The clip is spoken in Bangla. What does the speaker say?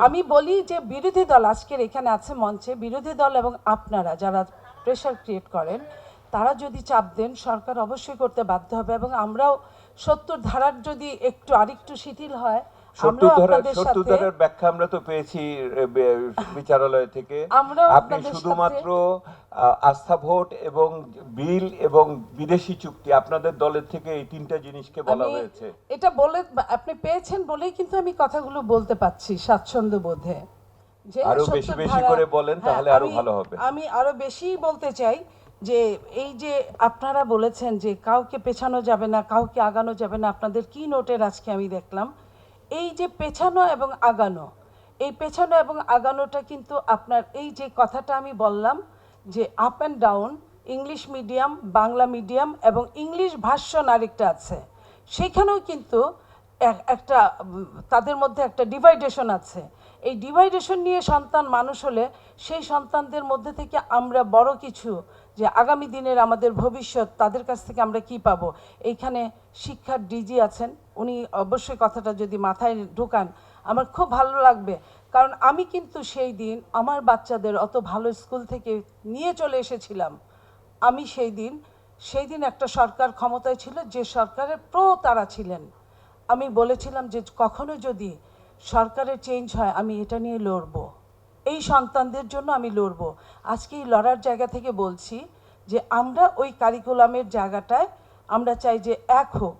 আমি বলি যে বিরোধী দল আজকের এখানে আছে মঞ্চে, বিরোধী দল এবং আপনারা যারা প্রেশার ক্রিয়েট করেন, তারা যদি চাপ দেন সরকার অবশ্যই করতে বাধ্য হবে। এবং আমরাও ৭০ ধারার যদি আরেকটু শিথিল হয়, আমরাও আপনাদের ৭০ সাথে ধারার ব্যাখ্যা আমরা তো পেয়েছি বিচারালয় থেকে। আমরাও আপনি আপনাদের শুধুমাত্র আস্থা ভোট এবং বিল এবং বিদেশি চুক্তি, আপনাদের দলের থেকে এই তিনটা জিনিসকে বলা আমি হয়েছে। এটা বলে আপনি পেয়েছেন বলেই কিন্তু আমি কথাগুলো বলতে পাচ্ছি স্বাচ্ছন্দ্য বোধে। যে আরো ৭০ বেশি বেশি ধারা, করে বলেন, হ্যাঁ, তাহলে আরো ভালো হবে। আমি আরো বেশি বলতে চাই যে এই যে আপনারা বলেছেন যে কাউকে পেছানো যাবে না, কাউকে আগানো যাবে না, আপনাদের কি নোটের আজকে আমি দেখলাম এই যে পেছানো এবং আগানো, এই পেছানো এবং আগানোটা কিন্তু আপনার এই যে কথাটা আমি বললাম যে up and down, English medium, Bangla medium এবং ইংলিশ ভার্সন আরেকটা আছে, সেখানেও কিন্তু একটা তাদের মধ্যে একটা ডিভাইডেশন আছে। এই ডিভাইডেশন নিয়ে সন্তান মানুষ হলে সেই সন্তানদের মধ্যে থেকে আমরা বড় কিছু, যে আগামী দিনের আমাদের ভবিষ্যৎ, তাদের কাছ থেকে আমরা কি পাবো। এইখানে শিক্ষার ডিজি আছেন, উনি অবশ্যই কথাটা যদি মাথায় ঢোকান আমার খুব ভালো লাগবে। কারণ আমি কিন্তু সেই দিন আমার বাচ্চাদের অত ভালো স্কুল থেকে নিয়ে চলে এসেছিলাম। আমি সেই দিন একটা সরকার ক্ষমতায় ছিল, যে সরকারের তারা ছিলেন। আমি বলেছিলাম যে কখনো যদি সরকারের চেঞ্জ হয় আমি এটা নিয়ে লড়বো, এই সন্তানদের জন্য আমি লড়বো। আজকে এই লড়ার জায়গা থেকে বলছি যে আমরা ওই কারিকুলামের জায়গাটায় আমরা চাই যে এক হোক,